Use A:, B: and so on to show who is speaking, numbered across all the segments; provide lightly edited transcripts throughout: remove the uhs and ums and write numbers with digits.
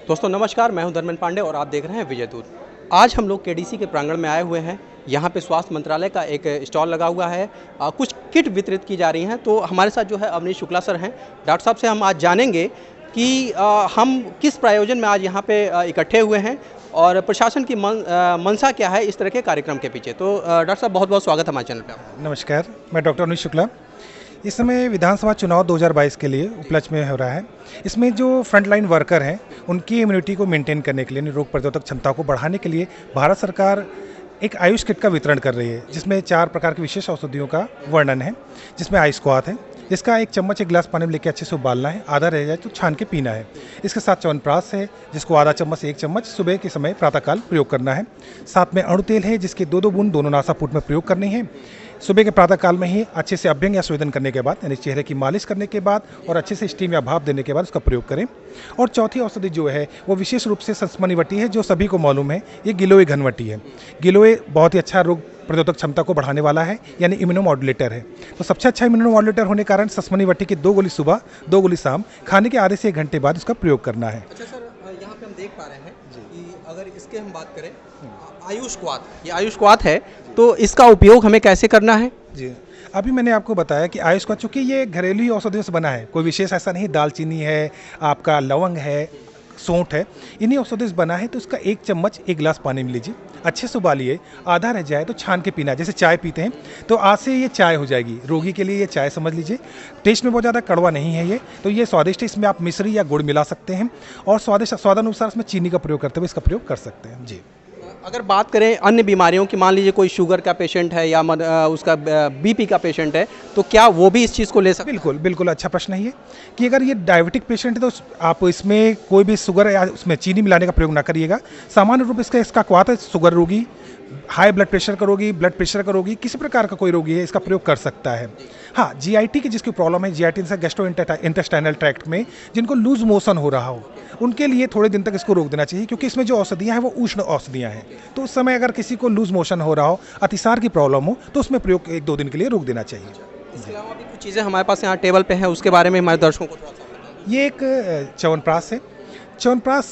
A: दोस्तों नमस्कार, मैं हूं धर्मेंद्र पांडे और आप देख रहे हैं विजय दूत। आज हम लोग केडीसी के प्रांगण में आए हुए हैं। यहाँ पे स्वास्थ्य मंत्रालय का एक स्टॉल लगा हुआ है। कुछ किट वितरित की जा रही हैं। तो हमारे साथ जो है अवनीश शुक्ला सर हैं। डॉक्टर साहब से हम आज जानेंगे कि हम किस प्रायोजन में आज यहाँ पे इकट्ठे हुए हैं और प्रशासन की मंशा क्या है इस तरह के कार्यक्रम के पीछे। तो डॉक्टर साहब बहुत बहुत स्वागत है हमारे चैनल पर।
B: नमस्कार, मैं डॉक्टर अवनीश शुक्ला। इस समय विधानसभा चुनाव 2022 के लिए उपलक्ष्य में हो रहा है। इसमें जो फ्रंटलाइन वर्कर हैं उनकी इम्यूनिटी को मेंटेन करने के लिए, रोग प्रतिरोधक क्षमता को बढ़ाने के लिए भारत सरकार एक आयुष किट का वितरण कर रही है, जिसमें 4 प्रकार की विशेष औषधियों का वर्णन है। जिसमें आयुष्क्वाथ है, जिसका 1 चम्मच 1 गिलास पानी में लेकर अच्छे से उबालना है, आधा रह जाए तो छान के पीना है। इसके साथ च्यवनप्राश है, जिसको आधा चम्मच से 1 चम्मच सुबह के समय प्रातःकाल प्रयोग करना है। साथ में अणु तेल है, जिसके 2-2 बूंद दोनों नासापुट में प्रयोग करनी है। सुबह के प्रातःकाल में ही अच्छे से अभ्यंग या स्वेदन करने के बाद, यानी चेहरे की मालिश करने के बाद और अच्छे से स्टीम या भाप देने के बाद उसका प्रयोग करें। और चौथी औषधि जो है वो विशेष रूप से संस्मनी वटी है, जो सभी को मालूम है। ये गिलोय घनवटी है। गिलोय बहुत ही अच्छा रोग प्रतिरोधक क्षमता को बढ़ाने वाला है, यानी इम्यूनोमॉड्यूलेटर है। तो सबसे अच्छा इम्यूनोमॉड्यूलेटर होने के कारण संस्मनी वटी की 2 गोली सुबह 2 गोली शाम खाने के आधे से 1 घंटे बाद उसका प्रयोग करना है।
A: अच्छा सर, यहाँ पे हम देख पा रहे हैं कि अगर इसके हम बात करें आयुष्क्वाथ, ये आयुष्क्वाथ है, तो इसका उपयोग हमें कैसे करना है?
B: जी, अभी मैंने आपको बताया कि आयुष्क्वाथ चूँकि ये घरेलू औषधियों से बना है, कोई विशेष ऐसा नहीं, दालचीनी है, आपका लवंग है, सौंठ है, इन्हीं औषधि से बना है। तो उसका 1 चम्मच 1 गिलास पानी में लीजिए, अच्छे से उबालिए, आधा रह जाए तो छान के पीना है। जैसे चाय पीते हैं तो आज से ये चाय हो जाएगी। रोगी के लिए ये चाय समझ लीजिए। टेस्ट में बहुत ज़्यादा कड़वा नहीं है ये, तो ये स्वादिष्ट है। इसमें आप मिश्री या गुड़ मिला सकते हैं और स्वादानुसार इसमें चीनी का प्रयोग करते हुए इसका प्रयोग कर सकते हैं। जी,
A: अगर बात करें अन्य बीमारियों की, मान लीजिए कोई शुगर का पेशेंट है या उसका बीपी का पेशेंट है, तो क्या वो भी इस चीज़ को ले सकते हैं?
B: बिल्कुल बिल्कुल, अच्छा प्रश्न है ये कि अगर ये डायबिटिक पेशेंट है तो आप इसमें कोई भी शुगर या उसमें चीनी मिलाने का प्रयोग ना करिएगा। सामान्य रूप इसका क्वाथ है, शुगर रोगी, हाई ब्लड प्रेशर का रोगी, ब्लड प्रेशर का रोगी, किसी प्रकार का कोई रोगी है इसका प्रयोग कर सकता है। हाँ, जीआईटी की जिसकी प्रॉब्लम है, जीआईटी से गैस्ट्रो इंटेस्टाइनल ट्रैक्ट में जिनको लूज मोशन हो रहा हो, उनके लिए थोड़े दिन तक इसको रोक देना चाहिए, क्योंकि इसमें जो औषधियाँ हैं वो उष्ण औषधियाँ हैं। तो उस समय अगर किसी को लूज मोशन हो रहा हो, अतिसार की प्रॉब्लम हो, तो उसमें प्रयोग 1-2 दिन के लिए रोक देना चाहिए।
A: इसके अलावा भी कुछ चीज़ें हमारे पास यहाँ टेबल पे हैं, उसके बारे में हमारे दर्शकों को थोड़ा सा बताएं।
B: ये एक च्यवनप्राश है। च्यवनप्राश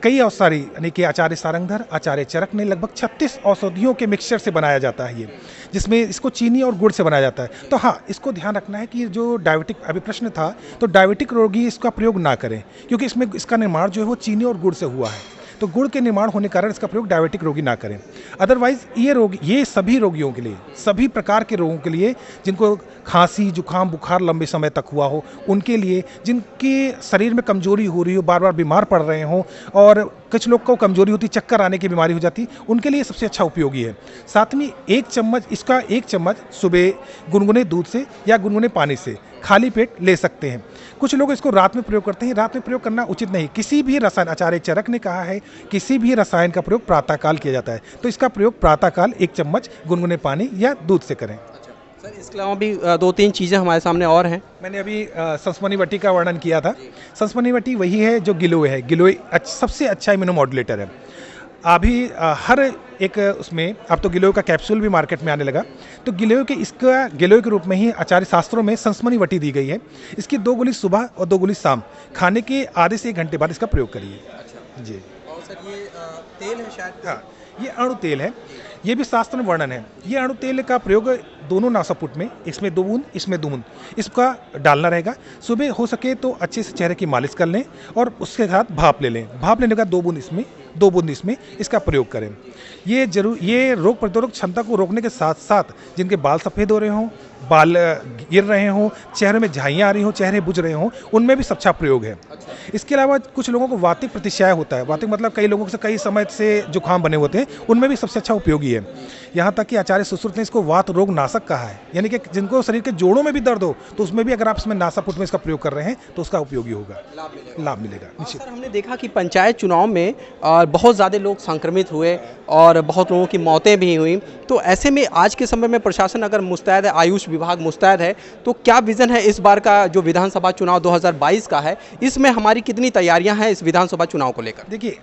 B: कई औषधि यानी कि आचार्य सारंगधर, आचार्य चरक ने लगभग 36 औषधियों के मिक्सचर से बनाया जाता है ये, जिसमें इसको चीनी और गुड़ से बनाया जाता है। तो हाँ, इसको ध्यान रखना है कि जो डायबिटिक अभी प्रश्न था, तो डायबिटिक रोगी इसका प्रयोग ना करें, क्योंकि इसमें इसका निर्माण जो है वो चीनी और गुड़ से हुआ है। तो गुड़ के निर्माण होने के कारण इसका प्रयोग डायबिटिक रोगी ना करें। अदरवाइज ये सभी रोगियों के लिए, सभी प्रकार के रोगों के लिए, जिनको खांसी, जुकाम, बुखार लंबे समय तक हुआ हो, उनके लिए, जिनके शरीर में कमजोरी हो रही हो, बार बार बीमार पड़ रहे हों, और कुछ लोग को कमजोरी होती, चक्कर आने की बीमारी हो जाती, उनके लिए सबसे अच्छा उपयोगी है। साथ में 1 चम्मच सुबह गुनगुने दूध से या गुनगुने पानी से खाली पेट ले सकते हैं। कुछ लोग इसको रात में प्रयोग करते हैं। रात में प्रयोग करना उचित नहीं। किसी भी रसायन, आचार्य चरक ने कहा है, किसी भी रसायन का प्रयोग प्रातःकाल किया जाता है। तो इसका प्रयोग प्रातःकाल 1 चम्मच गुनगुने पानी या दूध से करें।
A: सर, इसके अलावा भी 2-3 चीज़ें हमारे सामने और हैं।
B: मैंने अभी संस्मनी वटी का वर्णन किया था। संस्मनी वटी वही है जो गिलोय है। गिलोय सबसे अच्छा इम्यूनोमॉड्यूलेटर है। अभी हर एक उसमें अब तो गिलोय का कैप्सूल भी मार्केट में आने लगा। तो गिलोय के रूप में ही आचार्य शास्त्रों में संस्मनी वटी दी गई है। इसकी 2 गोली सुबह और 2 गोली शाम खाने के आधे से 1 घंटे बाद इसका प्रयोग करिए।
A: अच्छा
B: जी।
A: और सर ये तेल है शायद?
B: हाँ, ये अणु तेल है। ये भी शास्त्र में वर्णन है। ये अणु तेल का प्रयोग दोनों नासापुट में, इसमें 2 बूंद, इसमें 2 बूंद, इसका डालना रहेगा। सुबह हो सके तो अच्छे से चेहरे की मालिश कर लें और उसके साथ भाप ले लें। भाप लेने का 2 बूंद इसमें इसका प्रयोग करें। ये रोग प्रतिरोधक क्षमता को रोकने के साथ साथ जिनके बाल सफ़ेद हो रहे हों, बाल गिर रहे हों, चेहरे में झाइयाँ आ रही हों, चेहरे बुझ रहे हों, उनमें भी अच्छा प्रयोग है। इसके अलावा कुछ लोगों को वातिक प्रतिशय होता है। वातिक मतलब कई लोगों से कई समय से जुकाम बने होते हैं, उनमें भी सबसे अच्छा उपयोगी है। यहाँ तक कि आचार्य सुश्रुत ने इसको वात रोग नाशक कहा है, यानी कि जिनको शरीर के जोड़ों में भी दर्द हो, तो उसमें भी अगर आप इसमें नासापुट में इसका प्रयोग कर रहे हैं तो उसका उपयोगी होगा, लाभ मिलेगा निश्चित।
A: सर, हमने देखा कि पंचायत चुनाव में बहुत ज़्यादा लोग संक्रमित हुए और बहुत लोगों की मौतें भी हुई। तो ऐसे में आज के समय में प्रशासन अगर मुस्तैद है, आयुष विभाग मुस्तैद है, तो क्या विज़न है इस बार का जो विधानसभा चुनाव 2022 का है, इसमें हमारी हमारी कितनी तैयारियां हैं इस विधानसभा चुनाव को लेकर?
B: देखिए,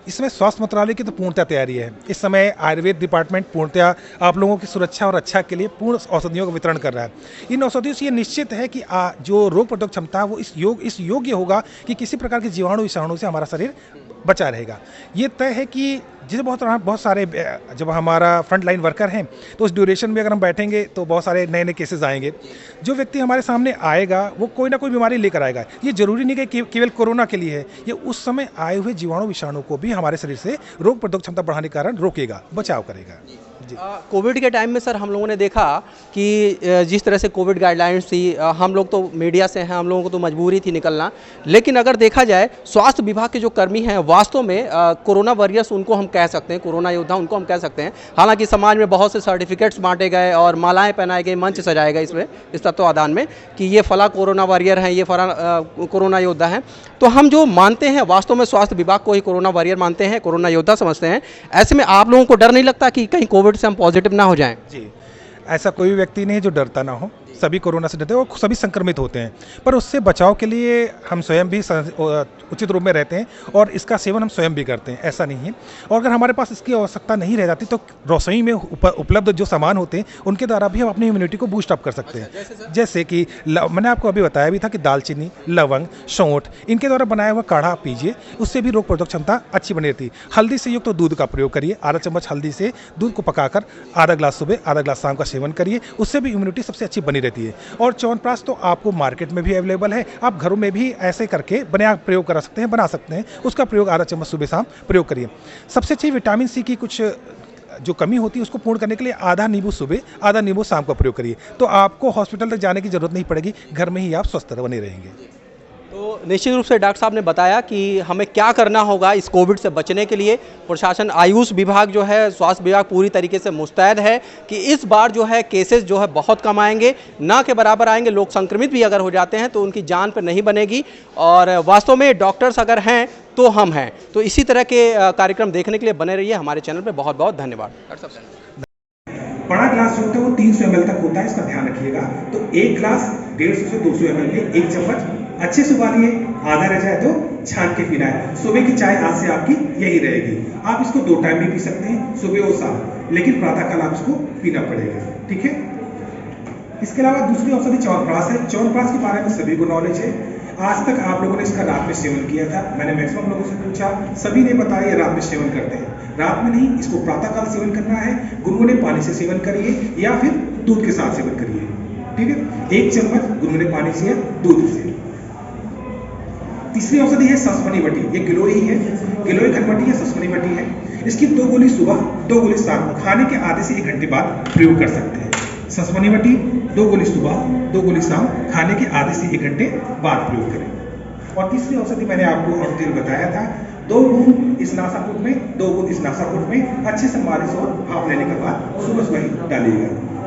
B: इसमें स्वास्थ्य मंत्रालय की तो पूर्णतः तैयारी है। इस समय आयुर्वेद डिपार्टमेंट पूर्णतः आप लोगों की सुरक्षा और अच्छा के लिए पूर्ण औषधियों का वितरण कर रहा है। इन औषधियों से ये निश्चित है कि जो रोग प्रतिरोधक क्षमता है वो इस योग्य होगा कि किसी प्रकार के जीवाणु विषाणु से हमारा शरीर बचा रहेगा। ये तय है कि जैसे बहुत सारे जब हमारा फ्रंट लाइन वर्कर हैं तो उस ड्यूरेशन में अगर हम बैठेंगे तो बहुत सारे नए नए केसेस आएंगे। जो व्यक्ति हमारे सामने आएगा वो कोई ना कोई बीमारी लेकर आएगा। ये जरूरी नहीं कि केवल कोरोना के लिए है, ये उस समय आए हुए जीवाणु विषाणु को भी हमारे शरीर से रोग प्रतिरोधक क्षमता बढ़ाने के कारण रोकेगा, बचाव करेगा।
A: कोविड के टाइम में सर हम लोगों ने देखा कि जिस तरह से कोविड गाइडलाइंस थी, हम लोग तो मीडिया से हैं, हम लोगों को तो मजबूरी थी निकलना, लेकिन अगर देखा जाए स्वास्थ्य विभाग के जो कर्मी हैं वास्तव में कोरोना वॉरियर्स उनको हम कह सकते हैं, कोरोना योद्धा उनको हम कह सकते हैं। हालांकि समाज में बहुत से सर्टिफिकेट्स बांटे गए और मालाएं पहनाए गए, मंच सजाए गए इस तत्वाधान में कि ये फला कोरोना वॉरियर हैं, ये फला कोरोना योद्धा हैं। तो हम जो मानते हैं वास्तव में स्वास्थ्य विभाग को ही कोरोना वॉरियर मानते हैं, कोरोना योद्धा समझते हैं। ऐसे में आप लोगों को डर नहीं लगता कि कहीं कोविड से हम पॉजिटिव ना हो जाएं?
B: जी, ऐसा कोई भी व्यक्ति नहीं है जो डरता ना हो। सभी कोरोना से डरते हैं और सभी संक्रमित होते हैं, पर उससे बचाव के लिए हम स्वयं भी उचित रूप में रहते हैं और इसका सेवन हम स्वयं भी करते हैं, ऐसा नहीं है। और अगर हमारे पास इसकी आवश्यकता नहीं रह जाती तो रसोई में उपलब्ध जो सामान होते हैं उनके द्वारा भी हम अपनी इम्यूनिटी को बूस्ट अप कर सकते हैं। जैसे कि मैंने आपको अभी बताया भी था कि दालचीनी, लवंग, सौंठ, इनके द्वारा बनाया हुआ काढ़ा आप पीजिए, उससे भी रोग प्रतिरोधक क्षमता अच्छी बनी रहती है। हल्दी से युक्त दूध का प्रयोग करिए, आधा चम्मच हल्दी से दूध को पकाकर आधा ग्लास सुबह आधा ग्लास शाम का सेवन करिए, उससे भी इम्यूनिटी सबसे अच्छी बनी रहती है। और च्यवनप्राश तो आपको मार्केट में भी अवेलेबल है, आप घरों में भी ऐसे करके प्रयोग करा सकते हैं, बना सकते हैं। उसका प्रयोग आधा चम्मच सुबह शाम प्रयोग करिए। सबसे अच्छी विटामिन सी की कुछ जो कमी होती है उसको पूर्ण करने के लिए आधा नींबू सुबह आधा नींबू शाम का प्रयोग करिए, तो आपको हॉस्पिटल तक जाने की जरूरत नहीं पड़ेगी, घर में ही आप स्वस्थ बने रहेंगे।
A: तो निश्चित रूप से डॉक्टर साहब ने बताया कि हमें क्या करना होगा इस कोविड से बचने के लिए। प्रशासन, आयुष विभाग जो है, स्वास्थ्य विभाग पूरी तरीके से मुस्तैद है कि इस बार जो है केसेस जो है बहुत कम आएंगे, ना के बराबर आएंगे। लोग संक्रमित भी अगर हो जाते हैं तो उनकी जान पर नहीं बनेगी और वास्तव में डॉक्टर्स अगर हैं तो हम हैं। तो इसी तरह के कार्यक्रम देखने के लिए बने रहिए हमारे चैनल पर। बहुत बहुत धन्यवाद डॉक्टर साहब।
C: बड़ा ग्लास जो होता है वो 300 ml तक होता है, इसका ध्यान रखिएगा। तो एक ग्लास 150 से 200 ml में 1 चम्मच अच्छे से उबालिए, आधा रह जाए तो छान के पीना है। सुबह की चाय आज से आपकी यही रहेगी। आप इसको 2 टाइम भी पी सकते हैं, सुबह और शाम, लेकिन प्रातःकाल आप इसको पीना पड़ेगा, ठीक है। इसके अलावा दूसरी औषधि च्यवनप्राश है। च्यवनप्राश के बारे में सभी को नॉलेज है। आज तक आप लोगों ने इसका रात में सेवन किया था। मैंने मैक्सिमम लोगों से पूछा, सभी ने बताया ये रात में सेवन करते हैं। रात में नहीं, इसको प्रातःकाल सेवन करना है। गुनगुने पानी से सेवन करिए या फिर दूध के साथ सेवन करिए, ठीक है। 1 चम्मच गुनगुने पानी से या दूध से। तीसरी औषधि है सस्मनी वटी। ये गिलोय ही है, गिलोय घनवटी है, सस्मनी वटी है। इसकी 2 गोली सुबह 2 गोली शाम, खाने के आधे से 1 घंटे बाद प्रयोग कर सकते हैं। सस्मनी वटी 2 गोली सुबह 2 गोली शाम, खाने के आधे से 1 घंटे बाद प्रयोग करें। और तीसरी औषधि मैंने आपको और तेल बताया था, 2 बूंद इस नासापुट में, 2 बूंद इस नासापुट में अच्छे से मालिश और भाप लेने के बाद सुबह सुबह ही डालिएगा।